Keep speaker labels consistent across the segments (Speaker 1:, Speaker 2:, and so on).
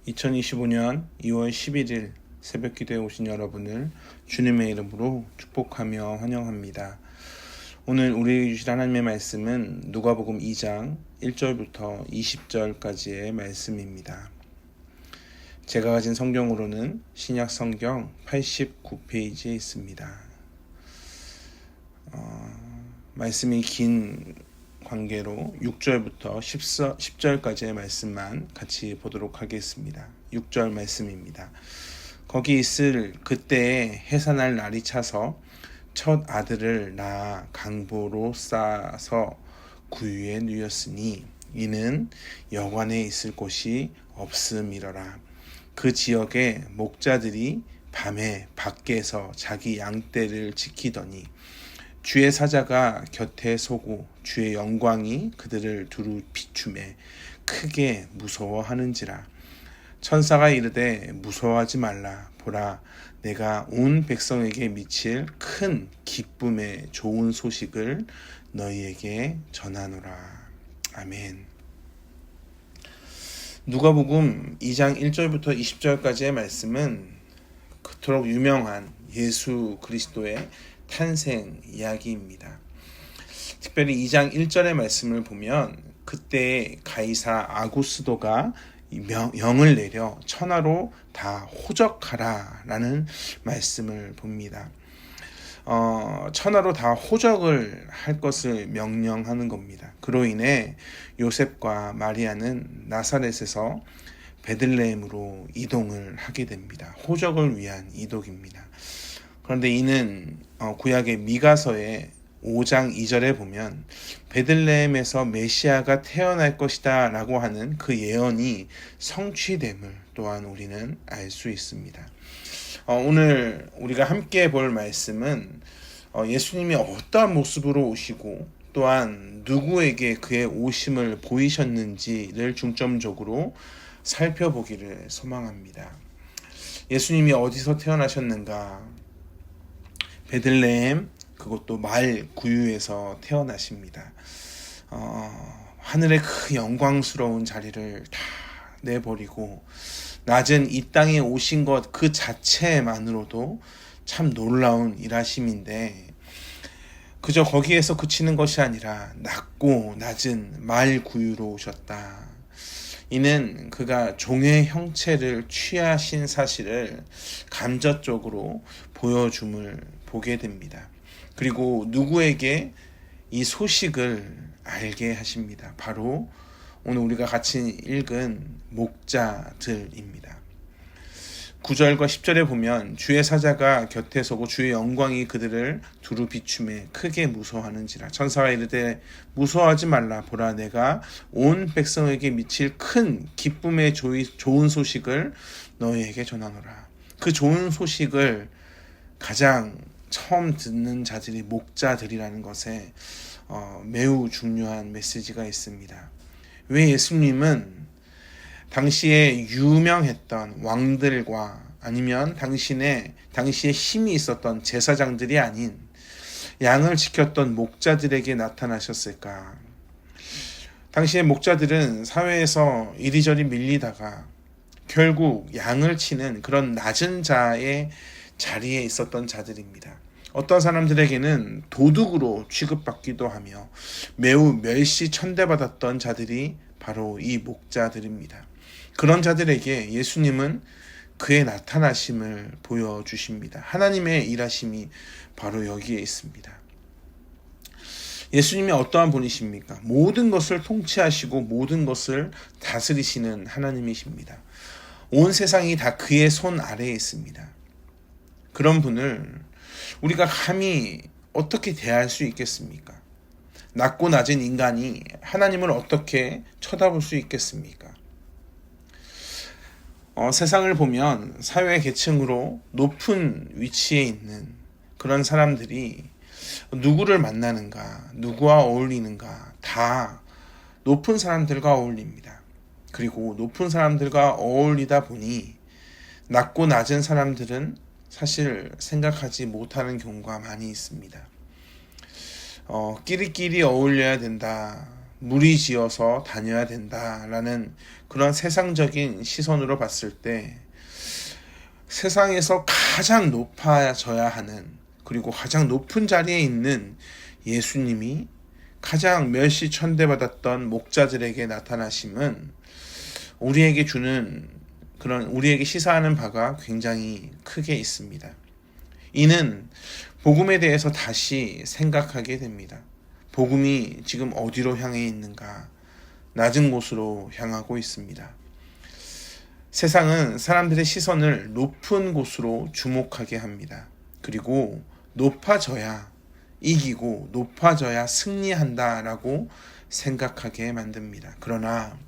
Speaker 1: 2025년 2월 11일 새벽 기도에 오신 여러분을 주님의 이름으로 축복하며 환영합니다. 오늘 우리에게 주신 하나님의 말씀은 누가복음 2장 1절부터 20절까지의 말씀입니다. 제가 가진 성경으로는 신약 성경 89페이지에 있습니다. 말씀이 긴 관계로 6절부터 10절까지의 말씀만 같이 보도록 하겠습니다. 6절 말씀입니다. 거기 있을 그때에 해산할 날이 차서 첫 아들을 낳아 강보로 싸서 구유에 누였으니 이는 여관에 있을 곳이 없음이러라. 그 지역의 목자들이 밤에 밖에서 자기 양떼를 지키더니 주의 사자가 곁에 서고 주의 영광이 그들을 두루 비추매 크게 무서워하는지라. 천사가 이르되 무서워하지 말라. 보라, 내가 온 백성에게 미칠 큰 기쁨의 좋은 소식을 너희에게 전하노라. 아멘. 누가복음 2장 1절부터 20절까지의 말씀은 그토록 유명한 예수 그리스도의 탄생 이야기입니다. 특별히 2장 1절의 말씀을 보면 그때 가이사 아구스도가 명을 내려 천하로 다 호적하라 라는 말씀을 봅니다. 천하로 다 호적을 할 것을 명령하는 겁니다. 그로 인해 요셉과 마리아는 나사렛에서 베들레헴으로 이동을 하게 됩니다. 호적을 위한 이동입니다. 그런데 이는 구약의 미가서의 5장 2절에 보면 베들레헴에서 메시아가 태어날 것이다 라고 하는 그 예언이 성취됨을 또한 우리는 알 수 있습니다. 오늘 우리가 함께 볼 말씀은 예수님이 어떠한 모습으로 오시고 또한 누구에게 그의 오심을 보이셨는지를 중점적으로 살펴보기를 소망합니다. 예수님이 어디서 태어나셨는가? 베들레헴, 그것도 말 구유에서 태어나십니다. 하늘의 그 영광스러운 자리를 다 내버리고 낮은 이 땅에 오신 것 그 자체만으로도 참 놀라운 일하심인데 그저 거기에서 그치는 것이 아니라 낮고 낮은 말 구유로 오셨다. 이는 그가 종의 형체를 취하신 사실을 간접적으로 보여줌을 보게 됩니다. 그리고 누구에게 이 소식을 알게 하십니다. 바로 오늘 우리가 같이 읽은 목자들입니다. 9절과 10절에 보면 주의 사자가 곁에 서고 주의 영광이 그들을 두루 비추매 크게 무서워하는지라. 천사가 이르되 무서워하지 말라. 보라, 내가 온 백성에게 미칠 큰 기쁨의 좋은 소식을 너희에게 전하노라. 그 좋은 소식을 가장 처음 듣는 자들이 목자들이라는 것에 매우 중요한 메시지가 있습니다. 왜 예수님은 당시에 유명했던 왕들과 아니면 당시에 힘이 있었던 제사장들이 아닌 양을 지켰던 목자들에게 나타나셨을까? 당시의 목자들은 사회에서 이리저리 밀리다가 결국 양을 치는 그런 낮은 자의 자리에 있었던 자들입니다. 어떤 사람들에게는 도둑으로 취급받기도 하며 매우 멸시 천대받았던 자들이 바로 이 목자들입니다. 그런 자들에게 예수님은 그의 나타나심을 보여주십니다. 하나님의 일하심이 바로 여기에 있습니다. 예수님이 어떠한 분이십니까? 모든 것을 통치하시고 모든 것을 다스리시는 하나님이십니다. 온 세상이 다 그의 손 아래에 있습니다. 그런 분을 우리가 감히 어떻게 대할 수 있겠습니까? 낮고 낮은 인간이 하나님을 어떻게 쳐다볼 수 있겠습니까? 세상을 보면 사회 계층으로 높은 위치에 있는 그런 사람들이 누구를 만나는가, 누구와 어울리는가, 다 높은 사람들과 어울립니다. 그리고 높은 사람들과 어울리다 보니 낮고 낮은 사람들은 사실 생각하지 못하는 경우가 많이 있습니다. 끼리끼리 어울려야 된다. 무리지어서 다녀야 된다라는 그런 세상적인 시선으로 봤을 때 세상에서 가장 높아져야 하는, 그리고 가장 높은 자리에 있는 예수님이 가장 멸시천대받았던 목자들에게 나타나심은 우리에게 주는 그런, 우리에게 시사하는 바가 굉장히 크게 있습니다. 이는 복음에 대해서 다시 생각하게 됩니다. 복음이 지금 어디로 향해 있는가? 낮은 곳으로 향하고 있습니다. 세상은 사람들의 시선을 높은 곳으로 주목하게 합니다. 그리고 높아져야 이기고 높아져야 승리한다라고 생각하게 만듭니다. 그러나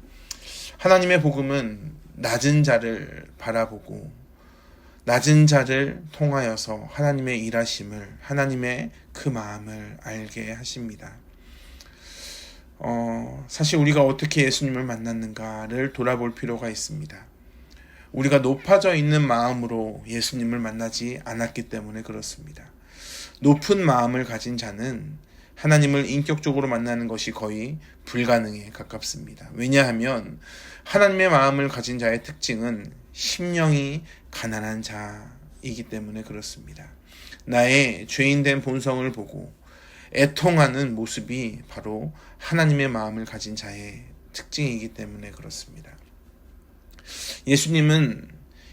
Speaker 1: 하나님의 복음은 낮은 자를 바라보고 낮은 자를 통하여서 하나님의 일하심을, 하나님의 그 마음을 알게 하십니다. 사실 우리가 어떻게 예수님을 만났는가를 돌아볼 필요가 있습니다. 우리가 높아져 있는 마음으로 예수님을 만나지 않았기 때문에 그렇습니다. 높은 마음을 가진 자는 하나님을 인격적으로 만나는 것이 거의 불가능에 가깝습니다. 왜냐하면 하나님의 마음을 가진 자의 특징은 심령이 가난한 자이기 때문에 그렇습니다. 나의 죄인된 본성을 보고 애통하는 모습이 바로 하나님의 마음을 가진 자의 특징이기 때문에 그렇습니다. 예수님은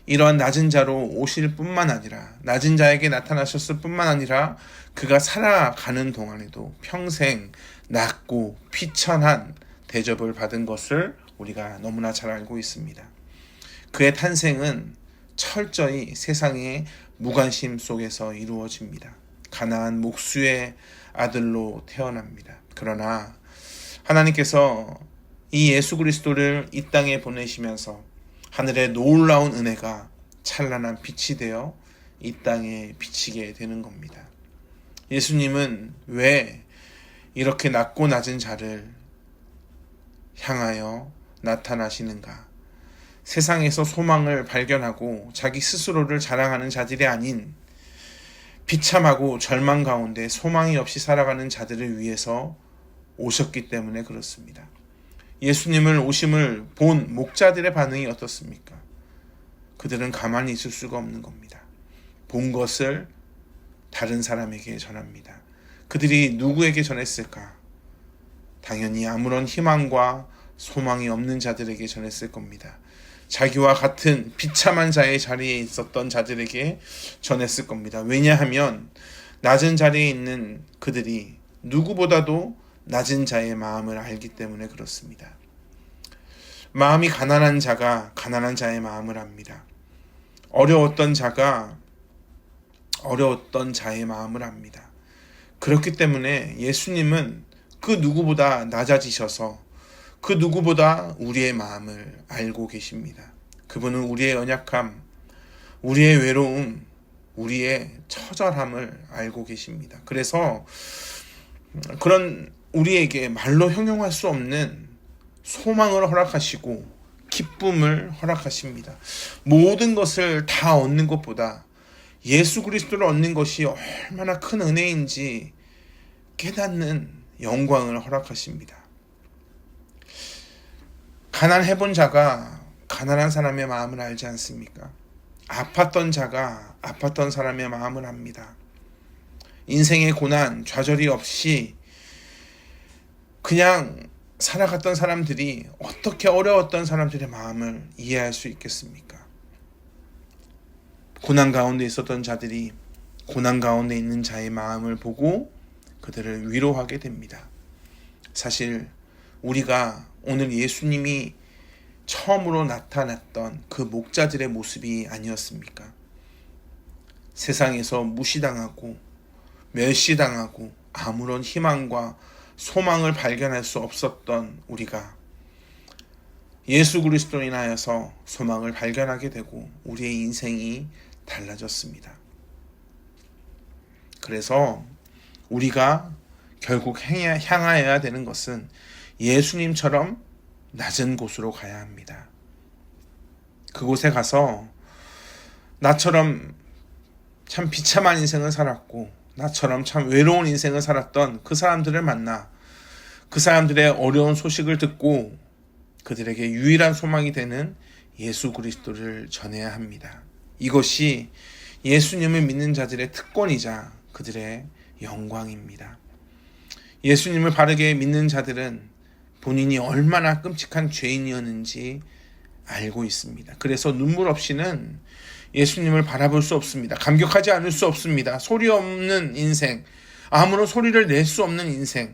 Speaker 1: 이러한 낮은 자로 오실 뿐만 아니라, 낮은 자에게 나타나셨을 뿐만 아니라 그가 살아가는 동안에도 평생 낮고 비천한 대접을 받은 것을 우리가 너무나 잘 알고 있습니다. 그의 탄생은 철저히 세상의 무관심 속에서 이루어집니다. 가나안 목수의 아들로 태어납니다. 그러나 하나님께서 이 예수 그리스도를 이 땅에 보내시면서 하늘의 놀라운 은혜가 찬란한 빛이 되어 이 땅에 비치게 되는 겁니다. 예수님은 왜 이렇게 낮고 낮은 자를 향하여 나타나시는가? 세상에서 소망을 발견하고 자기 스스로를 자랑하는 자들이 아닌 비참하고 절망 가운데 소망이 없이 살아가는 자들을 위해서 오셨기 때문에 그렇습니다. 예수님을 오심을 본 목자들의 반응이 어떻습니까? 그들은 가만히 있을 수가 없는 겁니다. 본 것을 다른 사람에게 전합니다. 그들이 누구에게 전했을까? 당연히 아무런 희망과 소망이 없는 자들에게 전했을 겁니다. 자기와 같은 비참한 자의 자리에 있었던 자들에게 전했을 겁니다. 왜냐하면 낮은 자리에 있는 그들이 누구보다도 낮은 자의 마음을 알기 때문에 그렇습니다. 마음이 가난한 자가 가난한 자의 마음을 압니다. 어려웠던 자가 어려웠던 자의 마음을 압니다. 그렇기 때문에 예수님은 그 누구보다 낮아지셔서 그 누구보다 우리의 마음을 알고 계십니다. 그분은 우리의 연약함, 우리의 외로움, 우리의 처절함을 알고 계십니다. 그래서 그런 우리에게 말로 형용할 수 없는 소망을 허락하시고 기쁨을 허락하십니다. 모든 것을 다 얻는 것보다 예수 그리스도를 얻는 것이 얼마나 큰 은혜인지 깨닫는 영광을 허락하십니다. 가난해본 자가 가난한 사람의 마음을 알지 않습니까? 아팠던 자가 아팠던 사람의 마음을 압니다. 인생의 고난, 좌절이 없이 그냥 살아갔던 사람들이 어떻게 어려웠던 사람들의 마음을 이해할 수 있겠습니까? 고난 가운데 있었던 자들이 고난 가운데 있는 자의 마음을 보고 그들을 위로하게 됩니다. 사실 우리가 오늘 예수님이 처음으로 나타났던 그 목자들의 모습이 아니었습니까? 세상에서 무시당하고 멸시당하고 아무런 희망과 소망을 발견할 수 없었던 우리가 예수 그리스도로 인하여서 소망을 발견하게 되고 우리의 인생이 달라졌습니다. 그래서 우리가 결국 향하여야 되는 것은 예수님처럼 낮은 곳으로 가야 합니다. 그곳에 가서 나처럼 참 비참한 인생을 살았고 나처럼 참 외로운 인생을 살았던 그 사람들을 만나 그 사람들의 어려운 소식을 듣고 그들에게 유일한 소망이 되는 예수 그리스도를 전해야 합니다. 이것이 예수님을 믿는 자들의 특권이자 그들의 영광입니다. 예수님을 바르게 믿는 자들은 본인이 얼마나 끔찍한 죄인이었는지 알고 있습니다. 그래서 눈물 없이는 예수님을 바라볼 수 없습니다. 감격하지 않을 수 없습니다. 소리 없는 인생, 아무런 소리를 낼 수 없는 인생,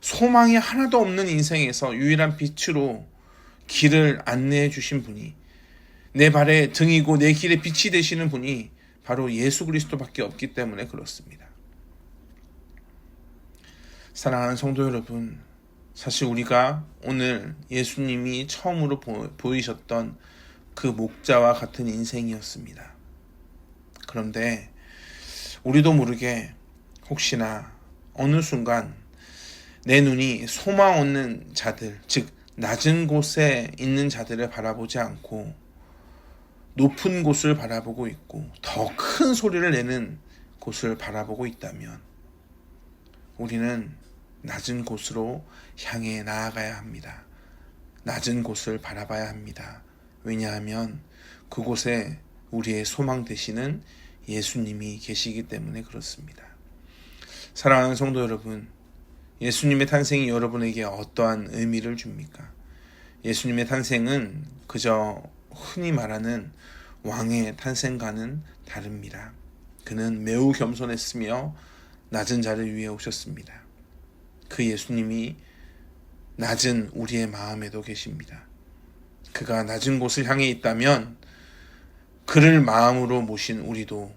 Speaker 1: 소망이 하나도 없는 인생에서 유일한 빛으로 길을 안내해 주신 분이, 내 발의 등이고 내 길의 빛이 되시는 분이 바로 예수 그리스도밖에 없기 때문에 그렇습니다. 사랑하는 성도 여러분, 사실 우리가 오늘 예수님이 처음으로 보이셨던 그 목자와 같은 인생이었습니다. 그런데 우리도 모르게 혹시나 어느 순간 내 눈이 소망 없는 자들, 즉 낮은 곳에 있는 자들을 바라보지 않고 높은 곳을 바라보고 있고 더 큰 소리를 내는 곳을 바라보고 있다면 우리는 낮은 곳으로 향해 나아가야 합니다. 낮은 곳을 바라봐야 합니다. 왜냐하면 그곳에 우리의 소망 되시는 예수님이 계시기 때문에 그렇습니다. 사랑하는 성도 여러분, 예수님의 탄생이 여러분에게 어떠한 의미를 줍니까? 예수님의 탄생은 그저 흔히 말하는 왕의 탄생과는 다릅니다. 그는 매우 겸손했으며 낮은 자를 위해 오셨습니다. 그 예수님이 낮은 우리의 마음에도 계십니다. 그가 낮은 곳을 향해 있다면 그를 마음으로 모신 우리도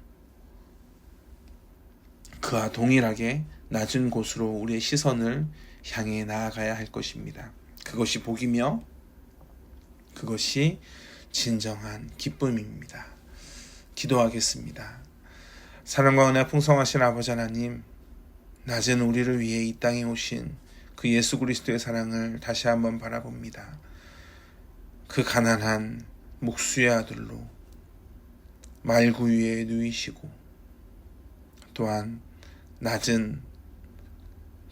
Speaker 1: 그와 동일하게 낮은 곳으로 우리의 시선을 향해 나아가야 할 것입니다. 그것이 복이며 그것이 진정한 기쁨입니다. 기도하겠습니다. 사랑과 은혜 풍성하신 아버지 하나님, 낮은 우리를 위해 이 땅에 오신 그 예수 그리스도의 사랑을 다시 한번 바라봅니다. 그 가난한 목수의 아들로 말구 위에 누이시고 또한 낮은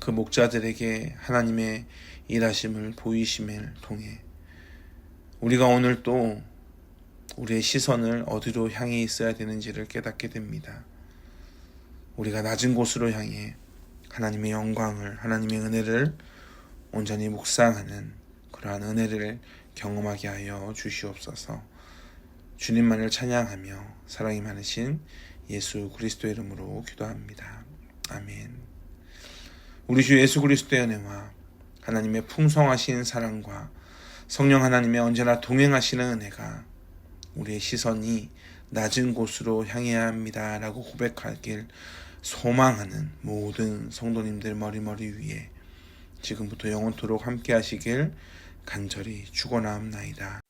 Speaker 1: 그 목자들에게 하나님의 일하심을 보이심을 통해 우리가 오늘 또 우리의 시선을 어디로 향해 있어야 되는지를 깨닫게 됩니다. 우리가 낮은 곳으로 향해 하나님의 영광을, 하나님의 은혜를 온전히 묵상하는 그러한 은혜를 경험하게 하여 주시옵소서. 주님만을 찬양하며 사랑이 많으신 예수 그리스도의 이름으로 기도합니다. 아멘. 우리 주 예수 그리스도의 은혜와 하나님의 풍성하신 사랑과 성령 하나님의 언제나 동행하시는 은혜가 우리의 시선이 낮은 곳으로 향해야 합니다 라고 고백하길 소망하는 모든 성도님들 머리머리 위에 지금부터 영원토록 함께 하시길 간절히 축원하옵나이다.